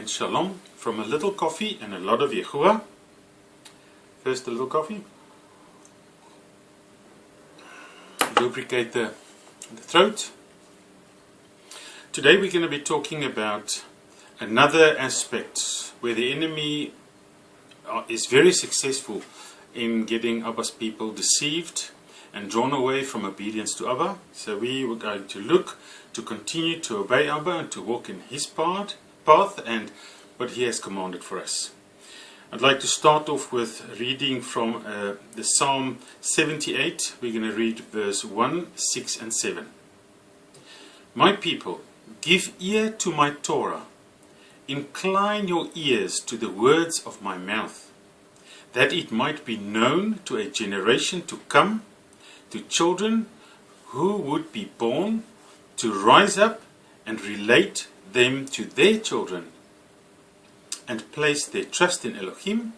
and shalom from a little coffee and a lot of Yahuah. First a little coffee. Lubricate the throat. Today we're going to be talking about another aspect where the enemy is very successful in getting Abba's people deceived and drawn away from obedience to Abba. So we were going to look to continue to obey Abba and to walk in his path and what he has commanded for us. I'd like to start off with reading from the Psalm 78. We're going to read verse 1, 6 and 7. My people, give ear to my Torah. Incline your ears to the words of my mouth, that it might be known to a generation to come, to children who would be born, to rise up and relate them to their children, and place their trust in Elohim,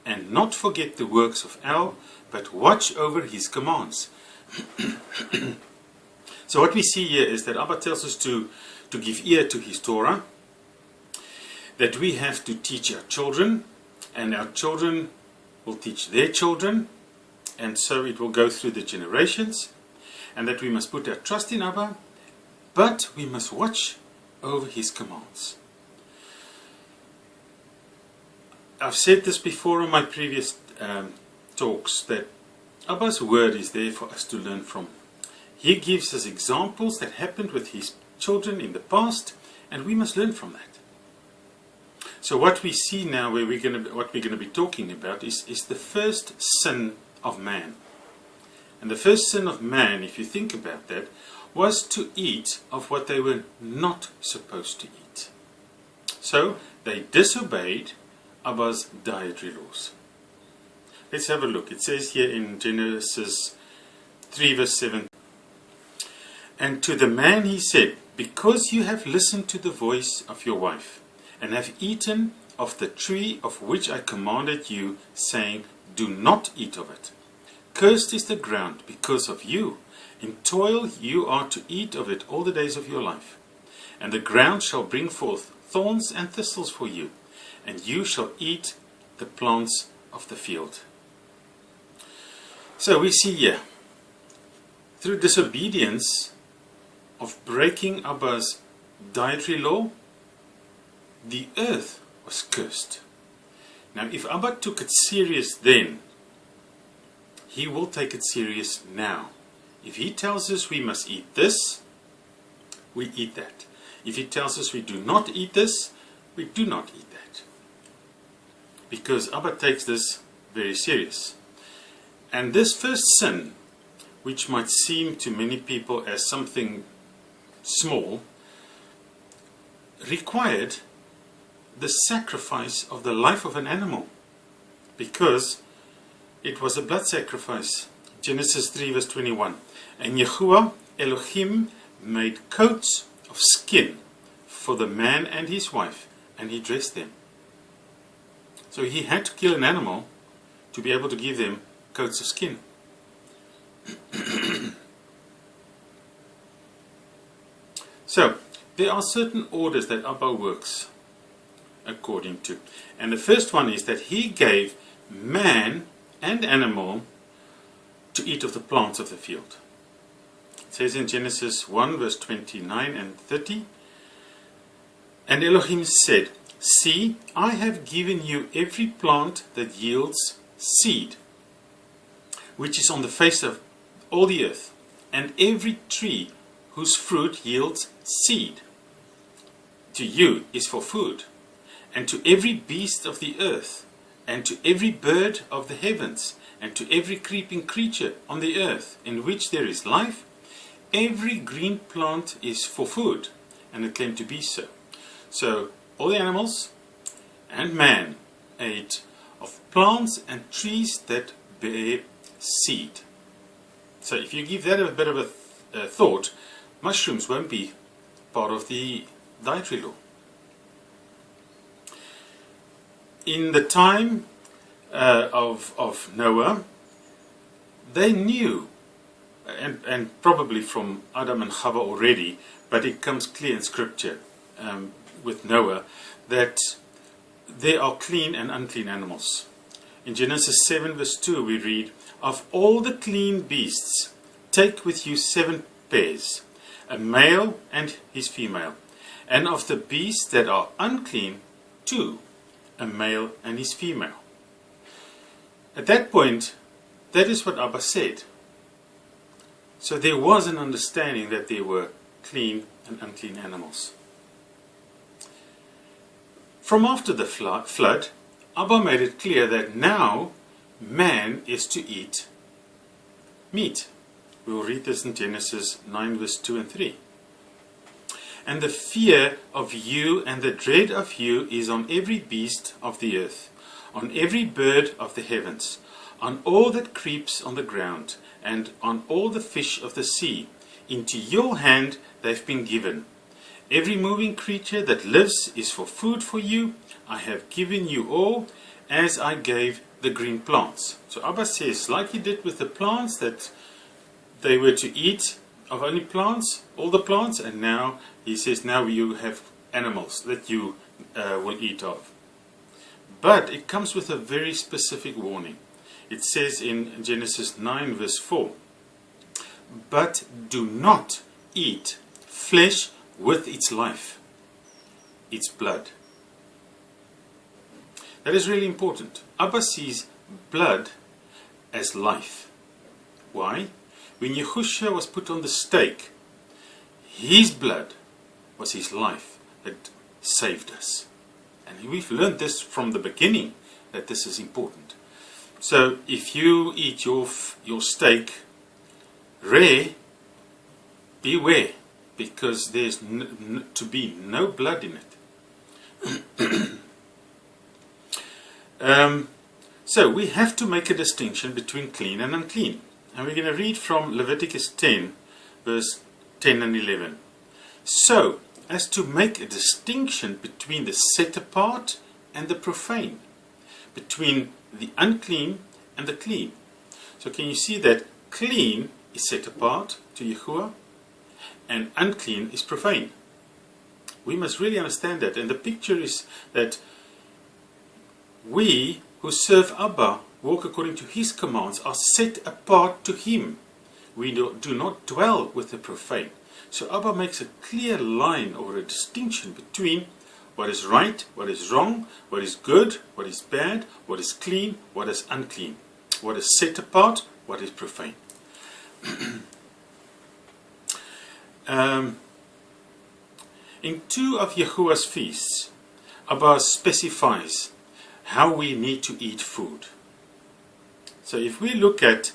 and not forget the works of El, but watch over his commands. So what we see here is that Abba tells us to give ear to his Torah, that we have to teach our children, and our children will teach their children, and so it will go through the generations, and that we must put our trust in Abba, but we must watch over his commands. I've said this before in my previous talks, that Abba's word is there for us to learn from. He gives us examples that happened with his children in the past, and we must learn from that. So what we see now, what we're going to be talking about, is the first sin of man. And the first sin of man, if you think about that, was to eat of what they were not supposed to eat. So they disobeyed Abba's dietary laws. Let's have a look. It says here in Genesis 3 verse 7, and to the man he said, because you have listened to the voice of your wife, and have eaten of the tree of which I commanded you, saying, do not eat of it. Cursed is the ground because of you. In toil you are to eat of it all the days of your life. And the ground shall bring forth thorns and thistles for you, and you shall eat the plants of the field. So we see here, through disobedience of breaking Abba's dietary law, the earth was cursed. Now if Abba took it serious then, he will take it serious now. If he tells us we must eat this, we eat that. If he tells us we do not eat this, we do not eat that. Because Abba takes this very serious. And this first sin, which might seem to many people as something small, required the sacrifice of the life of an animal, because it was a blood sacrifice. Genesis 3 verse 21. And Yahuah Elohim made coats of skin for the man and his wife, and he dressed them. So he had to kill an animal to be able to give them coats of skin. So there are certain orders that Abba works according to. And the first one is that he gave man and animal to eat of the plants of the field. It says in Genesis 1 verse 29 and 30, and Elohim said, see, I have given you every plant that yields seed, which is on the face of all the earth, and every tree whose fruit yields seed. To you is for food, and to every beast of the earth, and to every bird of the heavens, and to every creeping creature on the earth, in which there is life, every green plant is for food. And it came to be so. So all the animals and man ate of plants and trees that bear seed. So if you give that a bit of a thought, mushrooms won't be part of the dietary law. In the time of Noah, they knew, and probably from Adam and Chava already, but it comes clear in scripture with Noah, that there are clean and unclean animals. In Genesis 7 verse 2 we read, "Of all the clean beasts, take with you 7 pairs, a male and his female. And of the beasts that are unclean, 2, a male and his female." At that point, that is what Abba said. So there was an understanding that there were clean and unclean animals. From after the flood, Abba made it clear that now man is to eat meat. We will read this in Genesis 9 verse 2 and 3. "And the fear of you and the dread of you is on every beast of the earth, on every bird of the heavens, on all that creeps on the ground, and on all the fish of the sea. Into your hand they've been given. Every moving creature that lives is for food for you. I have given you all, as I gave the green plants." So Abba says, like he did with the plants, that they were to eat of only plants, all the plants, and now he says, now you have animals that you will eat of. But it comes with a very specific warning. It says in Genesis 9 verse 4, "But do not eat flesh with its life, its blood." That is really important. Abba sees blood as life. Why? When Yahushua was put on the stake, his blood was his life that saved us. And we've learned this from the beginning, that this is important. So if you eat your steak rare, beware, because there's to be no blood in it. So we have to make a distinction between clean and unclean. And we're going to read from Leviticus 10, verse 10 and 11. "So, as to make a distinction between the set apart and the profane, between the unclean and the clean." So can you see that clean is set apart to Yahuah and unclean is profane? We must really understand that. And the picture is that we who serve Abba, walk according to his commands, are set apart to him. We do not dwell with the profane. So Abba makes a clear line or a distinction between what is right, what is wrong, what is good, what is bad, what is clean, what is unclean, what is set apart, what is profane. In 2 of Yahuwah's feasts, Abba specifies how we need to eat food. So if we look at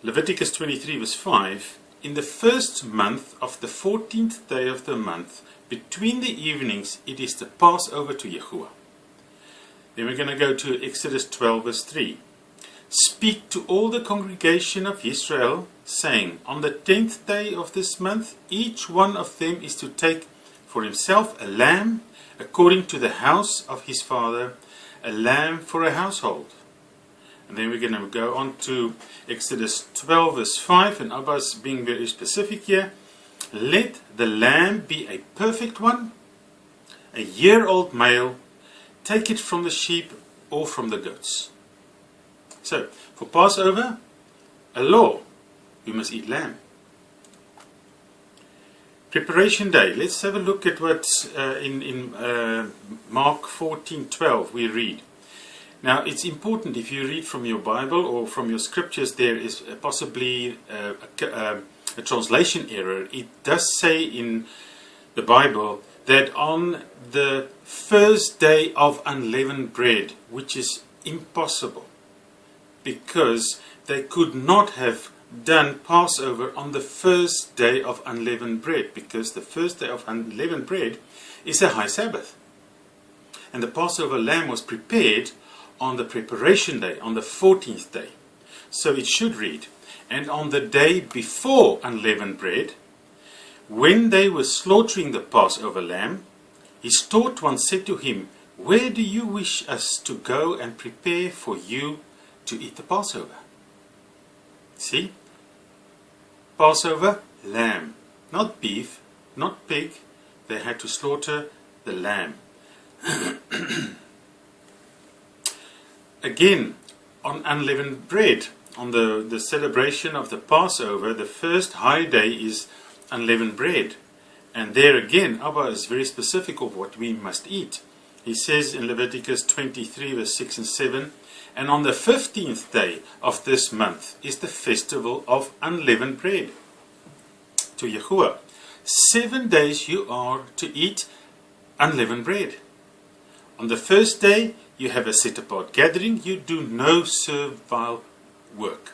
Leviticus 23 verse 5, "In the first month of the 14th day of the month, between the evenings, it is the Passover to Yahuah." Then we're going to go to Exodus 12 verse 3. "Speak to all the congregation of Israel, saying, on the 10th day of this month, each one of them is to take for himself a lamb, according to the house of his father, a lamb for a household." And then we're going to go on to Exodus 12 verse 5, and Abba's being very specific here. "Let the lamb be a perfect one, a year-old male. Take it from the sheep or from the goats." So, for Passover, a law, we must eat lamb. Preparation day. Let's have a look at what in Mark 14:12 we read. Now, it's important, if you read from your Bible or from your scriptures, there is possibly a translation error. It does say in the Bible that on the first day of unleavened bread, which is impossible, because they could not have done Passover on the first day of unleavened bread, because the first day of unleavened bread is a High Sabbath. And the Passover lamb was prepared on the preparation day, on the 14th day. So it should read, "And on the day before unleavened bread, when they were slaughtering the Passover lamb, his taught one said to him, 'Where do you wish us to go and prepare for you to eat the Passover?'" See? Passover, lamb. Not beef, not pig. They had to slaughter the lamb. Again, on unleavened bread, on the celebration of the Passover, the first high day is unleavened bread. And there again, Abba is very specific of what we must eat. He says in Leviticus 23 verse 6 and 7, and on the 15th day of this month is the festival of unleavened bread to Yahuah. 7 days you are to eat unleavened bread. On the first day you have a set apart gathering. You do no servile work.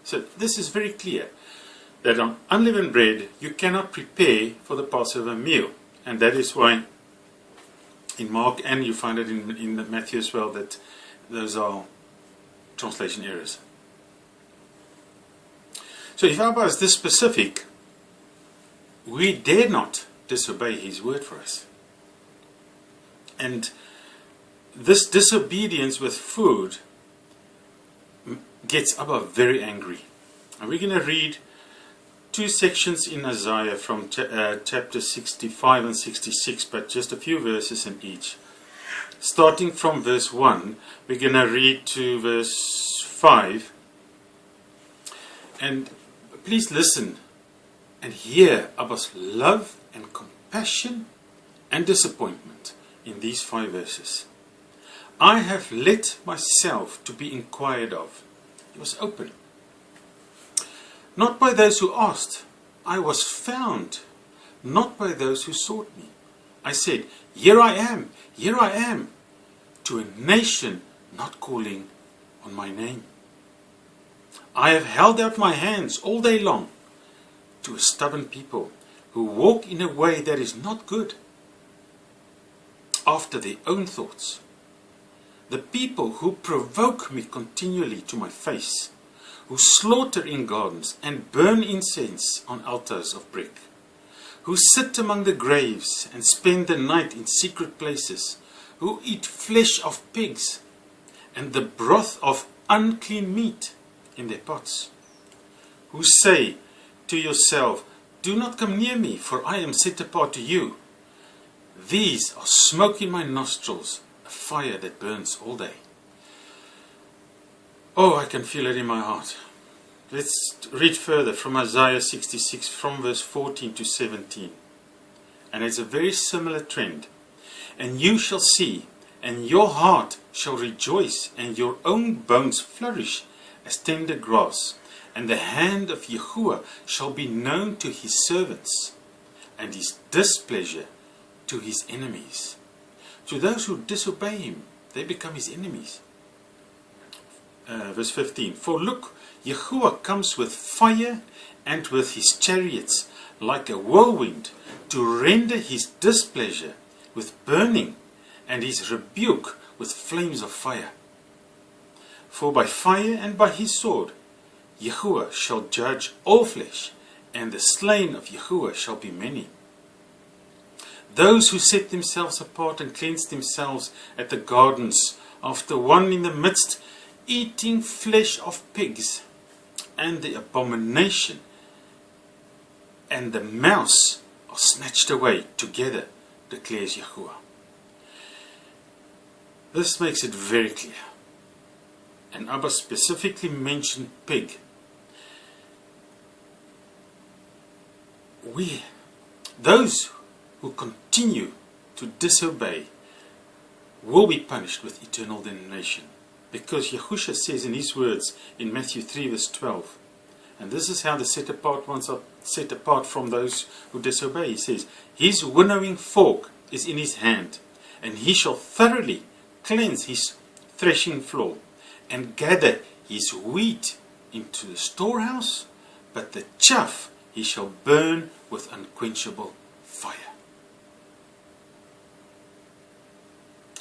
So this is very clear, that on unleavened bread you cannot prepare for the Passover meal. And that is why in Mark, and you find it in Matthew as well, that those are translation errors. So if Abba is this specific, we dare not disobey his word for us. And this disobedience with food gets Abba very angry. And we're going to read 2 sections in Isaiah from chapter 65 and 66, but just a few verses in each. Starting from verse 1, we're going to read to verse 5. And please listen and hear Abba's love and compassion and disappointment in these 5 verses. I have let myself to be inquired of. It was open. Not by those who asked. I was found. Not by those who sought me. I said, here I am, to a nation not calling on my name. I have held out my hands all day long to a stubborn people who walk in a way that is not good, after their own thoughts. The people who provoke me continually to my face, who slaughter in gardens and burn incense on altars of brick, who sit among the graves and spend the night in secret places, who eat flesh of pigs and the broth of unclean meat in their pots, who say to yourself, do not come near me, for I am set apart to you. These are smoke in my nostrils, a fire that burns all day. Oh, I can feel it in my heart. Let's read further from Isaiah 66, from verse 14 to 17. And it's a very similar trend. And you shall see, and your heart shall rejoice, and your own bones flourish as tender grass. And the hand of Yahuah shall be known to his servants, and his displeasure to his enemies. To those who disobey him, they become his enemies. Verse 15. For look, Yahuah comes with fire and with his chariots like a whirlwind, to render his displeasure with burning and his rebuke with flames of fire. For by fire and by his sword Yahuah shall judge all flesh, and the slain of Yahuah shall be many. Those who set themselves apart and cleanse themselves at the gardens, after one in the midst, eating flesh of pigs, and the abomination and the mouse are snatched away together, declares Yahuah. This makes it very clear. And Abba specifically mentioned pig. Those who continue to disobey will be punished with eternal damnation. Because Yahushua says in his words in Matthew 3 verse 12, and this is how the set apart ones are set apart from those who disobey. He says, his winnowing fork is in his hand, and he shall thoroughly cleanse his threshing floor, and gather his wheat into the storehouse, but the chaff he shall burn with unquenchable fire.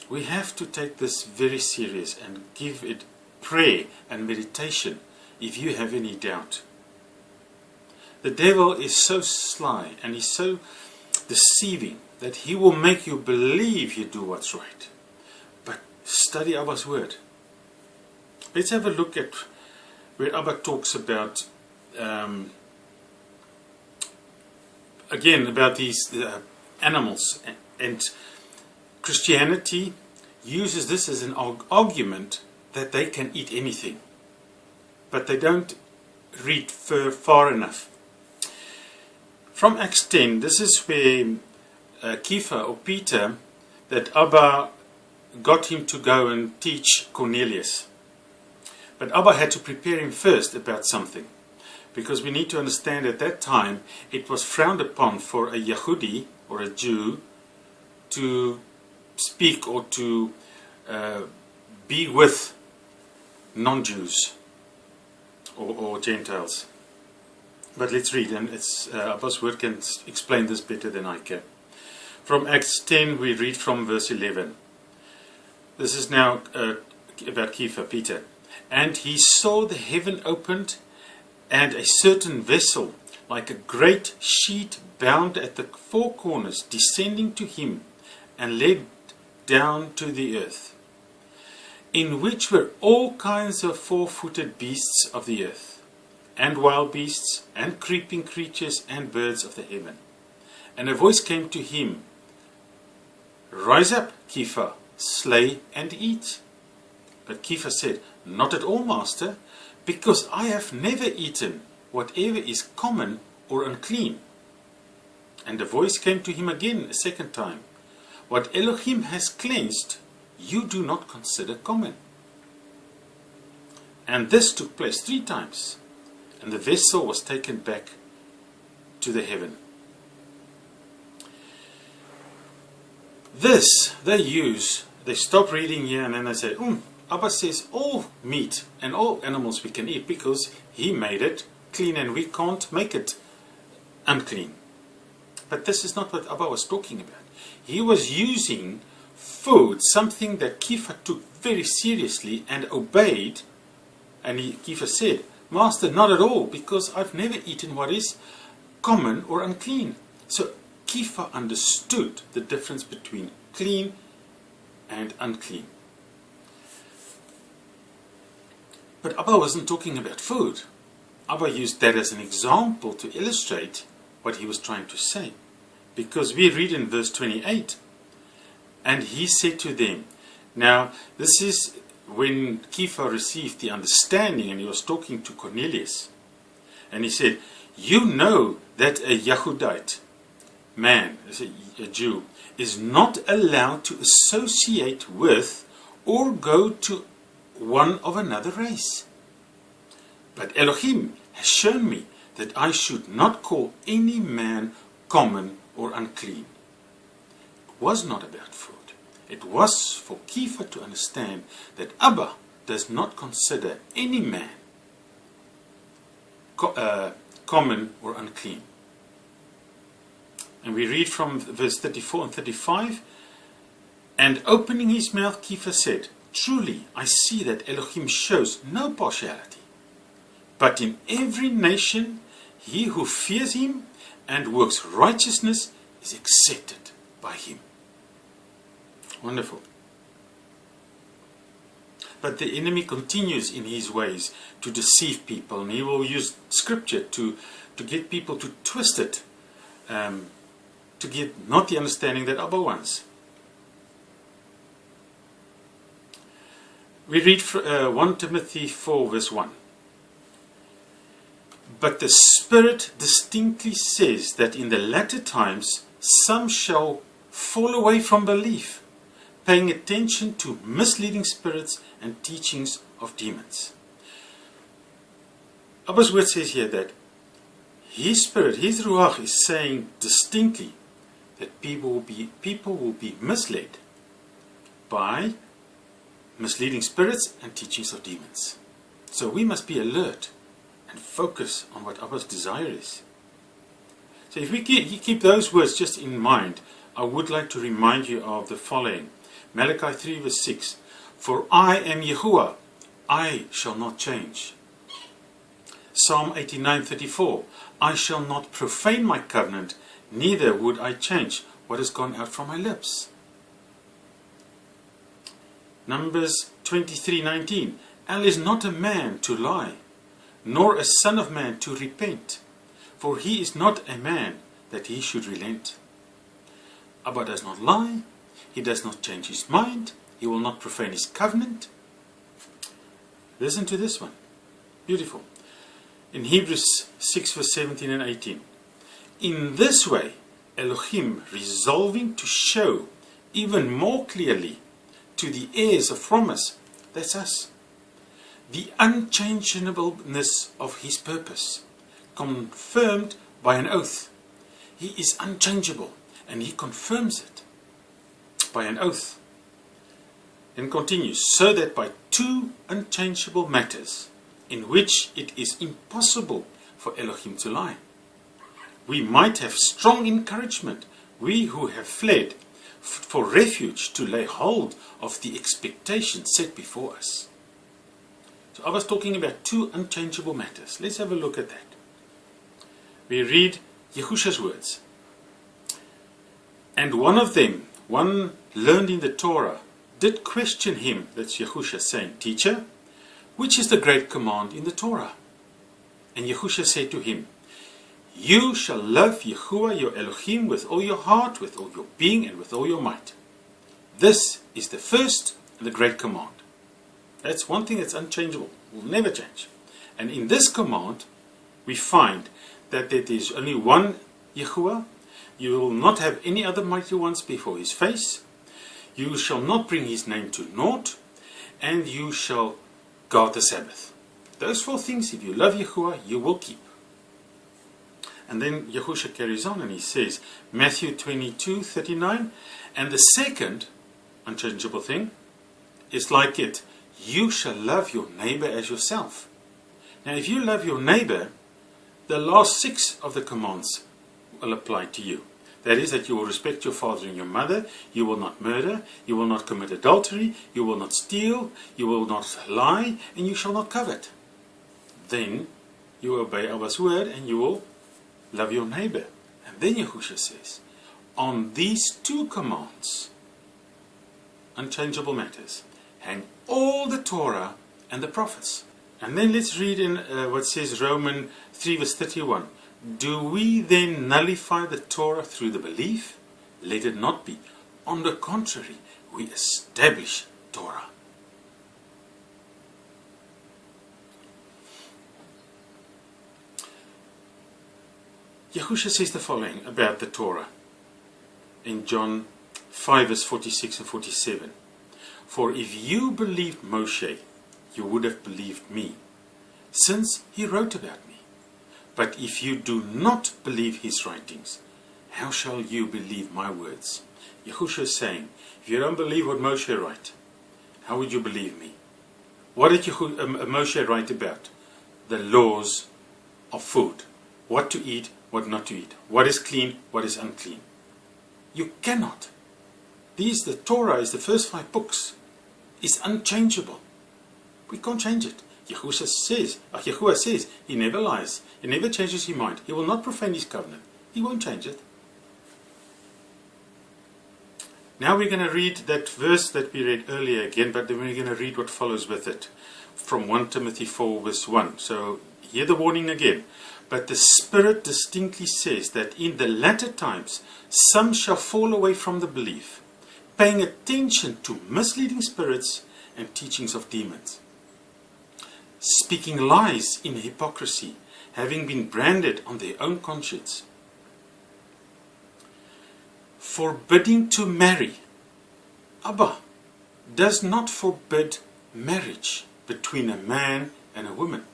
We have to take this very serious and give it prayer and meditation if you have any doubt. The devil is so sly and he's so deceiving that he will make you believe you do what's right. But study Abba's word. Let's have a look at where Abba talks about again about these animals and Christianity uses this as an argument that they can eat anything, but they don't read far enough. From Acts 10, this is where Kepha or Peter, that Abba got him to go and teach Cornelius. But Abba had to prepare him first about something, because we need to understand at that time it was frowned upon for a Yahudi or a Jew to speak or to be with non-Jews or Gentiles. But let's read, and Abba's word can explain this better than I can. From Acts 10 we read from verse 11. This is now about Kepha, Peter. And he saw the heaven opened, and a certain vessel, like a great sheet bound at the four corners, descending to him, and led down to the earth, in which were all kinds of four-footed beasts of the earth, and wild beasts, and creeping creatures, and birds of the heaven. And a voice came to him, Rise up, Kepha, slay and eat. But Kepha said, Not at all, master, because I have never eaten whatever is common or unclean. And the voice came to him again a second time, What Elohim has cleansed, you do not consider common. And this took place 3 times, and the vessel was taken back to the heaven. This they stop reading here and then they say, Abba says all meat and all animals we can eat because he made it clean and we can't make it unclean. But this is not what Abba was talking about. He was using food, something that Kepha took very seriously and obeyed, and Kepha said, Master, not at all, because I've never eaten what is common or unclean. So Kepha understood the difference between clean and unclean. But Abba wasn't talking about food. Abba used that as an example to illustrate what he was trying to say. Because we read in verse 28, and he said to them, now this is when Kepha received the understanding and he was talking to Cornelius. And he said, you know that a Yahudite man, a Jew, is not allowed to associate with or go to one of another race. But Elohim has shown me that I should not call any man common or unclean. It was not about food. It was for Kepha to understand that Abba does not consider any man common or unclean. And we read from verse 34 and 35, and opening his mouth, Kepha said, truly I see that Elohim shows no partiality, but in every nation he who fears him and works righteousness is accepted by him. Wonderful. But the enemy continues in his ways to deceive people, and he will use scripture to get people to twist it, to get not the understanding that Abba wants. We read 1 Timothy 4 verse 1. But the Spirit distinctly says that in the latter times some shall fall away from belief, paying attention to misleading spirits and teachings of demons. Abba's word says here that his Spirit, his Ruach, is saying distinctly that people will be misled by misleading spirits and teachings of demons. So we must be alert and focus on what Abba's desire is. So if we keep those words just in mind, I would like to remind you of the following. Malachi 3 verse 6. For I am Yahuah, I shall not change. Psalm 89:34. I shall not profane my covenant, neither would I change what has gone out from my lips. Numbers 23:19. Al is not a man to lie, nor a son of man to repent, for he is not a man that he should relent. Abba does not lie, He does not change his mind. He will not profane his covenant. Listen to this one. Beautiful. In Hebrews 6 verse 17 and 18. In this way, Elohim, resolving to show even more clearly to the heirs of promise, that's us, the unchangeableness of his purpose, confirmed by an oath. He is unchangeable, and he confirms it by an oath. And continues, so that by two unchangeable matters, in which it is impossible for Elohim to lie, we might have strong encouragement, we who have fled for refuge, to lay hold of the expectation set before us. So I was talking about two unchangeable matters. Let's have a look at that. We read Yahushua's words. And one of them, one learned in the Torah, did question him, that's Yahushua saying, Teacher, which is the great command in the Torah? And Yahushua said to him, You shall love Yahuah your Elohim with all your heart, with all your being, and with all your might. This is the first and the great command. That's one thing that's unchangeable, will never change. And in this command, we find that there is only one Yahuah. You will not have any other mighty ones before his face. You shall not bring his name to naught, and you shall guard the Sabbath. Those four things, if you love Yahuah, you will keep. And then Yahushua carries on and he says, Matthew 22:39, and the second unchangeable thing is like it. You shall love your neighbor as yourself. Now, if you love your neighbor, the last 6 of the commands will apply to you. That is, that you will respect your father and your mother, you will not murder, you will not commit adultery, you will not steal, you will not lie, and you shall not covet. Then you obey Abba's word and you will love your neighbor. And then Yahushua says, on these 2 commands, unchangeable matters, hang all the Torah and the prophets. And then let's read in what says Romans 3 verse 31. Do we then nullify the Torah through the belief? Let it not be. On the contrary, we establish Torah. Yahushua says the following about the Torah in John 5 verse 46 and 47. For if you believed Moshe, you would have believed me, since he wrote about me. But if you do not believe his writings, how shall you believe my words? Yahushua is saying, if you don't believe what Moshe wrote, how would you believe me? What did Moshe write about? The laws of food. What to eat, what not to eat. What is clean, what is unclean. You cannot. The Torah is the first 5 books. It's unchangeable. We can't change it. Yahuwah says, he never lies. He never changes his mind. He will not profane his covenant. He won't change it. Now we're going to read that verse that we read earlier again, but then we're going to read what follows with it. From 1 Timothy 4 verse 1. So hear the warning again. But the Spirit distinctly says that in the latter times some shall fall away from the belief, paying attention to misleading spirits and teachings of demons, speaking lies in hypocrisy, having been branded on their own conscience, forbidding to marry. Abba does not forbid marriage between a man and a woman,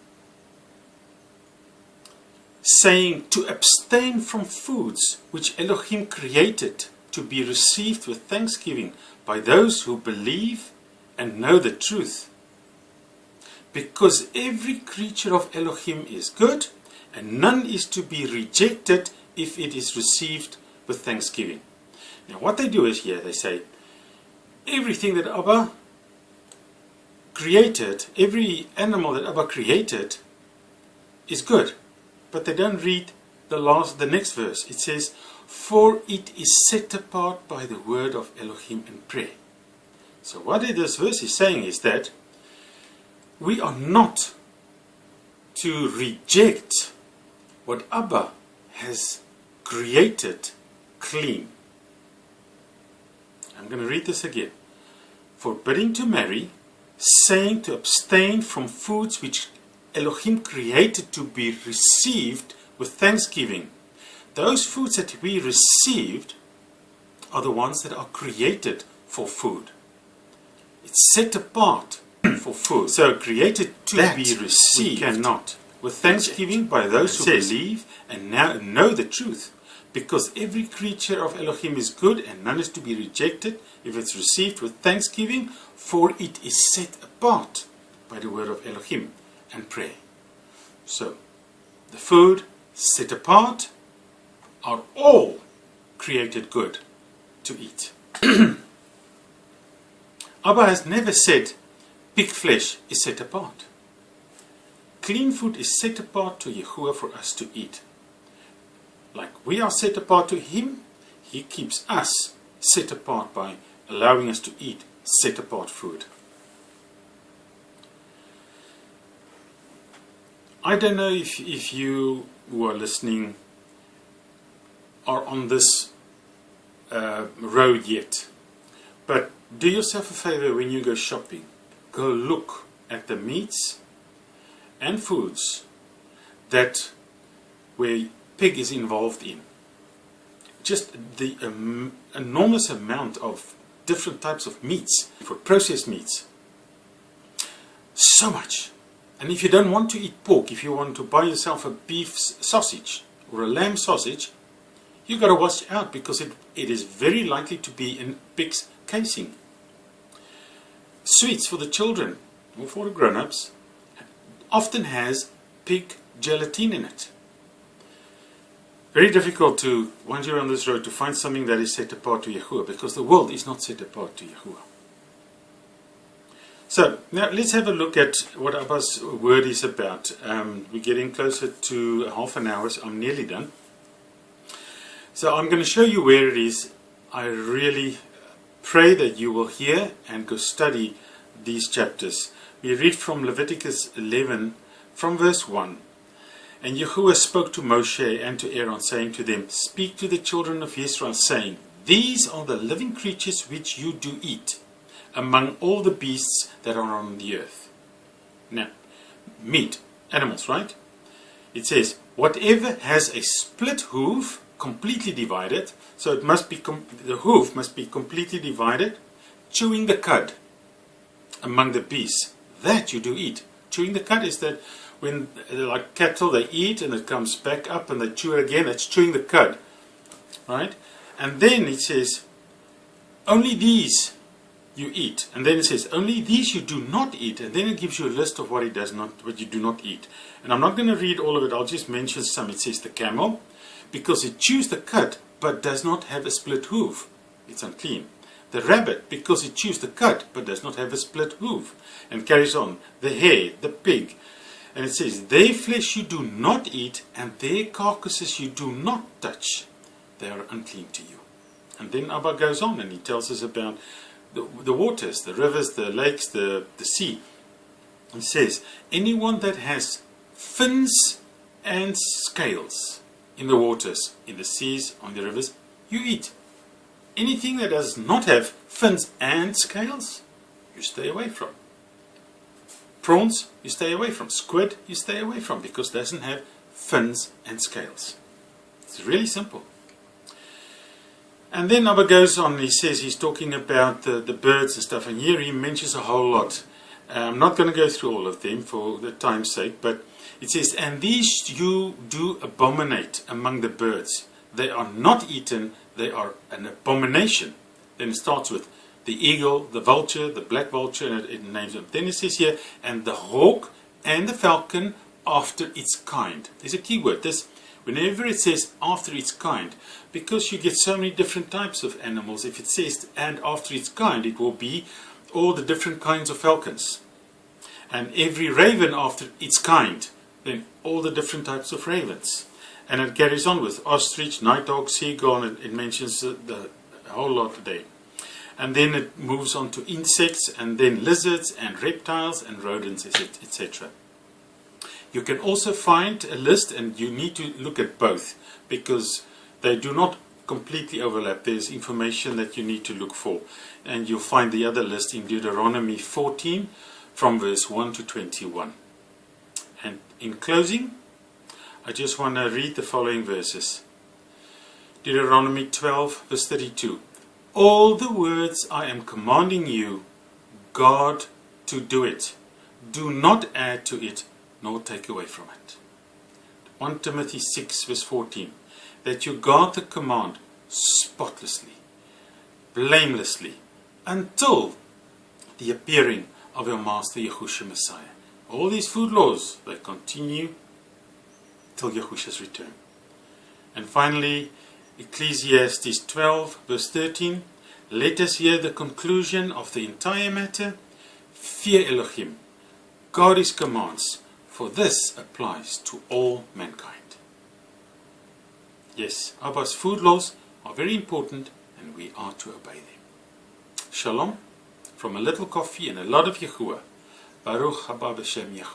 saying to abstain from foods which Elohim created to be received with thanksgiving by those who believe and know the truth. Because every creature of Elohim is good, and none is to be rejected if it is received with thanksgiving. Now what they do is here, they say, everything that Abba created, every animal that Abba created is good. But they don't read the next verse. It says, for it is set apart by the word of Elohim in prayer. So what this verse is saying is that we are not to reject what Abba has created clean. I'm going to read this again. Forbidding to marry, saying to abstain from foods which Elohim created to be received with thanksgiving. Those foods that we received are the ones that are created for food. It's set apart for food. So created to be received. We cannot. With thanksgiving by those who believe and now know the truth. Because every creature of Elohim is good and none is to be rejected if it's received with thanksgiving, for it is set apart by the word of Elohim and prayer. So, the food set apart are all created good to eat. Abba has never said pig flesh is set apart. Clean food is set apart to Yahuah for us to eat. Like we are set apart to Him, He keeps us set apart by allowing us to eat set apart food. I don't know if you who are listening are on this road yet, but do yourself a favor when you go shopping. Go look at the meats and foods that where pig is involved in. Just the enormous amount of different types of meats, for processed meats. So much. And if you don't want to eat pork, if you want to buy yourself a beef sausage or a lamb sausage, you've got to watch out because it is very likely to be in pig's casing. Sweets for the children or for the grown-ups often has pig gelatin in it. Very difficult to, once you're on this road, to find something that is set apart to Yahuah, because the world is not set apart to Yahuah. So, now let's have a look at what Abba's word is about. We're getting closer to half an hour, so I'm nearly done. So I'm going to show you where it is. I really pray that you will hear and go study these chapters. We read from Leviticus 11, from verse 1. And Yahuah spoke to Moshe and to Aaron, saying to them, Speak to the children of Israel, saying, These are the living creatures which you do eat, among all the beasts that are on the earth. Now, meat, animals, right? It says, whatever has a split hoof, completely divided, so it must be the hoof must be completely divided, chewing the cud among the beasts, that you do eat. Chewing the cud is that when, like cattle, they eat and it comes back up and they chew it again. That's chewing the cud, right? And then it says, only these you eat. And then it says, only these you do not eat. And then it gives you a list of what you do not eat. And I'm not going to read all of it. I'll just mention some. It says the camel, because it chews the cud but does not have a split hoof. It's unclean. The rabbit, because it chews the cud but does not have a split hoof. And carries on. The hare, the pig. And it says, their flesh you do not eat, and their carcasses you do not touch. They are unclean to you. And then Abba goes on and he tells us about the waters, the rivers, the lakes, the sea. He says, anyone that has fins and scales in the waters, in the seas, on the rivers, you eat. Anything that does not have fins and scales, you stay away from. Prawns, you stay away from. Squid, you stay away from, because it doesn't have fins and scales. It's really simple. And then Abba goes on, he says he's talking about the birds and stuff, and here he mentions a whole lot. I'm not going to go through all of them for the time's sake, but it says, and these you do abominate among the birds. They are not eaten, they are an abomination. Then it starts with the eagle, the vulture, the black vulture, and it names them. Then it says here, and the hawk and the falcon after its kind. There's a key word. This, whenever it says after its kind, because you get so many different types of animals, if it says and after its kind, it will be all the different kinds of falcons. And every raven after its kind, then all the different types of ravens. And it carries on with ostrich, nighthawk, seagull, and it mentions the whole lot today. And then it moves on to insects, and then lizards, and reptiles, and rodents, etc. You can also find a list, and you need to look at both, because they do not completely overlap. There's information that you need to look for. And you'll find the other list in Deuteronomy 14 from verse 1 to 21. And in closing, I just want to read the following verses. Deuteronomy 12 verse 32. All the words I am commanding you, guard to do it. Do not add to it, nor take away from it. 1 Timothy 6 verse 14. That you guard the command spotlessly, blamelessly, until the appearing of your Master Yahushua Messiah. All these food laws, they continue till Yahushua's return. And finally, Ecclesiastes 12 verse 13. Let us hear the conclusion of the entire matter. Fear Elohim, guard His commands, for this applies to all mankind. Yes, Abba's food laws are very important and we are to obey them. Shalom, from a little coffee and a lot of Yahuah. Baruch haba b'shem Yahuah.